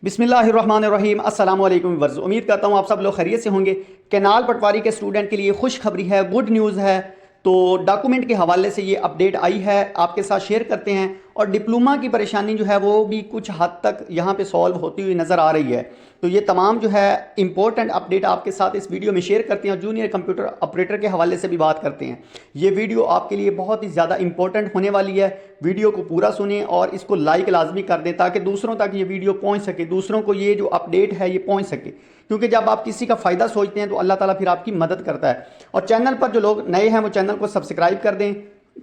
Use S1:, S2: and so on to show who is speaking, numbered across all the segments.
S1: बिस्मिल्लाहिर्रहमानिर्रहीम अस्सलाम वालेकुम व्यूअर्स। उम्मीद करता हूँ आप सब लोग खैरियत से होंगे। केनाल पटवारी के स्टूडेंट के लिए खुशखबरी है, गुड न्यूज़ है। तो डॉक्यूमेंट के हवाले से ये अपडेट आई है, आपके साथ शेयर करते हैं। और डिप्लोमा की परेशानी जो है वो भी कुछ हद तक यहाँ पे सॉल्व होती हुई नज़र आ रही है। तो ये तमाम जो है इंपॉर्टेंट अपडेट आपके साथ इस वीडियो में शेयर करते हैं और जूनियर कंप्यूटर ऑपरेटर के हवाले से भी बात करते हैं। ये वीडियो आपके लिए बहुत ही ज़्यादा इंपॉर्टेंट होने वाली है। वीडियो को पूरा सुनें और इसको लाइक लाजमी कर दें ताकि दूसरों तक ये वीडियो पहुंच सके, दूसरों को ये जो अपडेट है ये पहुंच सके। क्योंकि जब आप किसी का फ़ायदा सोचते हैं तो अल्लाह ताला फिर आपकी मदद करता है। और चैनल पर जो लोग नए हैं वो चैनल को सब्सक्राइब कर दें,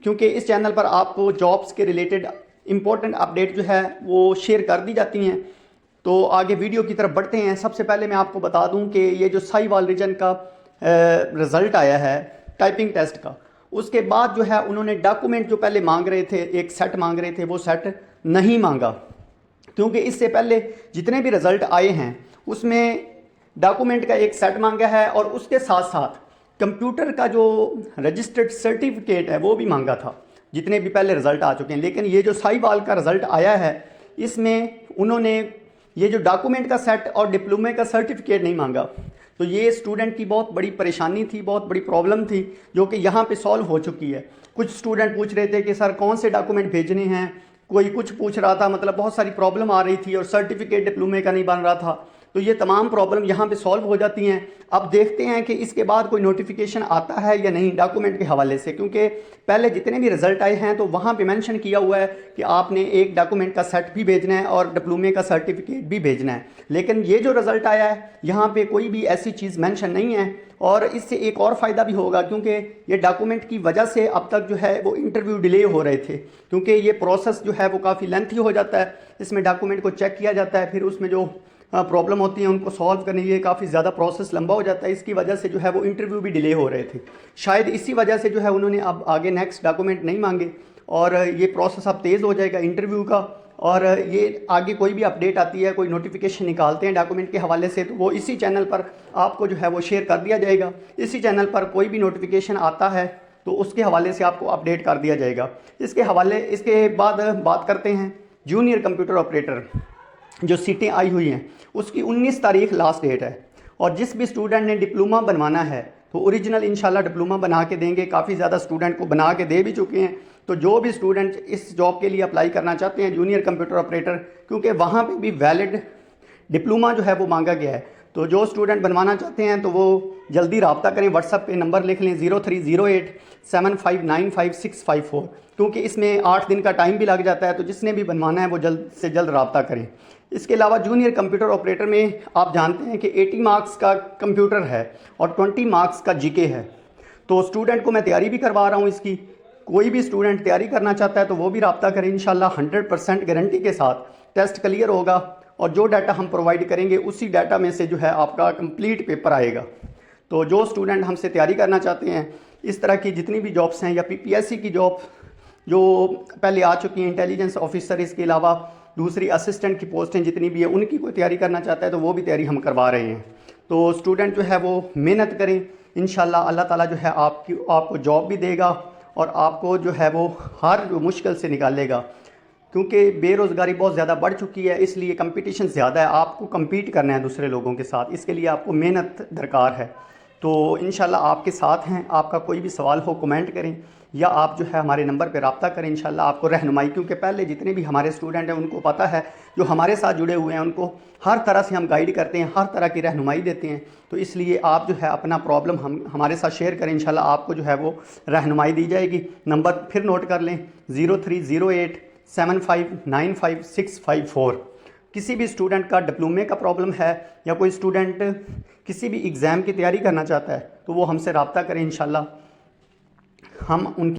S1: क्योंकि इस चैनल पर आपको जॉब्स के रिलेटेड इंपॉर्टेंट अपडेट जो है वो शेयर कर दी जाती हैं। तो आगे वीडियो की तरफ बढ़ते हैं। सबसे पहले मैं आपको बता दूं कि ये जो साहिवाल रीजन का रिज़ल्ट आया है टाइपिंग टेस्ट का, उसके बाद जो है उन्होंने डॉक्यूमेंट जो पहले मांग रहे थे, एक सेट मांग रहे थे, वो सेट नहीं मांगा। क्योंकि इससे पहले जितने भी रिज़ल्ट आए हैं उसमें डॉक्यूमेंट का एक सेट मांगा है और उसके साथ साथ कंप्यूटर का जो रजिस्टर्ड सर्टिफिकेट है वो भी मांगा था, जितने भी पहले रिज़ल्ट आ चुके हैं। लेकिन ये जो साहिवाल का रिज़ल्ट आया है इसमें उन्होंने ये जो डॉक्यूमेंट का सेट और डिप्लोमे का सर्टिफिकेट नहीं मांगा। तो ये स्टूडेंट की बहुत बड़ी परेशानी थी, बहुत बड़ी प्रॉब्लम थी, जो कि यहाँ पे सॉल्व हो चुकी है। कुछ स्टूडेंट पूछ रहे थे कि सर कौन से डॉक्यूमेंट भेजने हैं, कोई कुछ पूछ रहा था, मतलब बहुत सारी प्रॉब्लम आ रही थी और सर्टिफिकेट डिप्लोमे का नहीं बन रहा था। तो ये तमाम प्रॉब्लम यहाँ पे सॉल्व हो जाती हैं। अब देखते हैं कि इसके बाद कोई नोटिफिकेशन आता है या नहीं डॉक्यूमेंट के हवाले से, क्योंकि पहले जितने भी रिज़ल्ट आए हैं तो वहाँ पे मेंशन किया हुआ है कि आपने एक डॉक्यूमेंट का सेट भी भेजना है और डिप्लोमे का सर्टिफिकेट भी भेजना है। लेकिन ये जो रिज़ल्ट आया है यहाँ पे कोई भी ऐसी चीज़ मेंशन नहीं है। और इससे एक और फ़ायदा भी होगा, क्योंकि ये डॉक्यूमेंट की वजह से अब तक जो है वो इंटरव्यू डिले हो रहे थे, क्योंकि ये प्रोसेस जो है वो काफ़ी लेंथी हो जाता है। इसमें डॉक्यूमेंट को चेक किया जाता है, फिर उसमें जो प्रॉब्लम होती है उनको सॉल्व करने के लिए काफ़ी ज़्यादा प्रोसेस लंबा हो जाता है। इसकी वजह से जो है वो इंटरव्यू भी डिले हो रहे थे। शायद इसी वजह से जो है उन्होंने अब आगे नेक्स्ट डॉक्यूमेंट नहीं मांगे और ये प्रोसेस अब तेज़ हो जाएगा इंटरव्यू का। और ये आगे कोई भी अपडेट आती है, कोई नोटिफिकेशन निकालते हैं डॉक्यूमेंट के हवाले से, तो वो इसी चैनल पर आपको जो है वो शेयर कर दिया जाएगा। इसी चैनल पर कोई भी नोटिफिकेशन आता है तो उसके हवाले से आपको अपडेट कर दिया जाएगा। इसके बाद बात करते हैं जूनियर कंप्यूटर ऑपरेटर जो सीटें आई हुई हैं, उसकी 19 तारीख लास्ट डेट है। और जिस भी स्टूडेंट ने डिप्लोमा बनवाना है तो ओरिजिनल इंशाल्लाह डिप्लोमा बना के देंगे। काफ़ी ज़्यादा स्टूडेंट को बना के दे भी चुके हैं। तो जो भी स्टूडेंट इस जॉब के लिए अप्लाई करना चाहते हैं जूनियर कंप्यूटर ऑपरेटर, क्योंकि वहाँ पे भी वैलिड डिप्लोमा जो है वो मांगा गया है, तो जो स्टूडेंट बनवाना चाहते हैं तो वो जल्दी रब्ता करें। व्हाट्सअप पे नंबर लिख लें 030875955654, क्योंकि इसमें 8 दिन का टाइम भी लग जाता है। तो जिसने भी बनवाना है वो जल्द से जल्द रब्ता करें। इसके अलावा जूनियर कंप्यूटर ऑपरेटर में आप जानते हैं कि 80 मार्क्स का कंप्यूटर है और 20 मार्क्स का जीके है। तो स्टूडेंट को मैं तैयारी भी करवा रहा हूँ इसकी। कोई भी स्टूडेंट तैयारी करना चाहता है तो वो भी रब्ता करें। इंशाल्लाह 100% गारंटी के साथ टेस्ट क्लियर होगा और जो डाटा हम प्रोवाइड करेंगे उसी डाटा में से जो है आपका कंप्लीट पेपर आएगा। तो जो स्टूडेंट हमसे तैयारी करना चाहते हैं, इस तरह की जितनी भी जॉब्स हैं या पीपीएससी की जॉब जो पहले आ चुकी हैं, इंटेलिजेंस ऑफिसर, इसके अलावा दूसरी असिस्टेंट की पोस्टें जितनी भी है, उनकी कोई तैयारी करना चाहता है तो वो भी तैयारी हम करवा रहे हैं। तो स्टूडेंट जो है वो मेहनत करें, इंशाल्लाह अल्लाह ताला जो है आपको जॉब भी देगा और आपको जो है वो हर मुश्किल से निकालेगा। क्योंकि बेरोज़गारी बहुत ज़्यादा बढ़ चुकी है, इसलिए कंपटीशन ज़्यादा है। आपको कम्पीट करना है दूसरे लोगों के साथ, इसके लिए आपको मेहनत दरकार है। तो इंशाल्लाह आपके साथ हैं। आपका कोई भी सवाल हो कमेंट करें या आप जो है हमारे नंबर पर रब्ता करें। इंशाल्लाह आपको रहनुमाई, क्योंकि पहले जितने भी हमारे स्टूडेंट हैं उनको पता है, जो हमारे साथ जुड़े हुए हैं उनको हर तरह से हम गाइड करते हैं, हर तरह की रहनुमाई देते हैं। तो इसलिए आप जो है अपना प्रॉब्लम हमारे साथ शेयर करें, इंशाल्लाह आपको जो है वो रहनुमाई दी जाएगी। नंबर फिर नोट कर लें 030875955654। किसी भी स्टूडेंट का डिप्लोमे का प्रॉब्लम है या कोई स्टूडेंट किसी भी एग्ज़ाम की तैयारी करना चाहता है तो वो हमसे रब्ता करें। इंशाल्लाह हम उनकी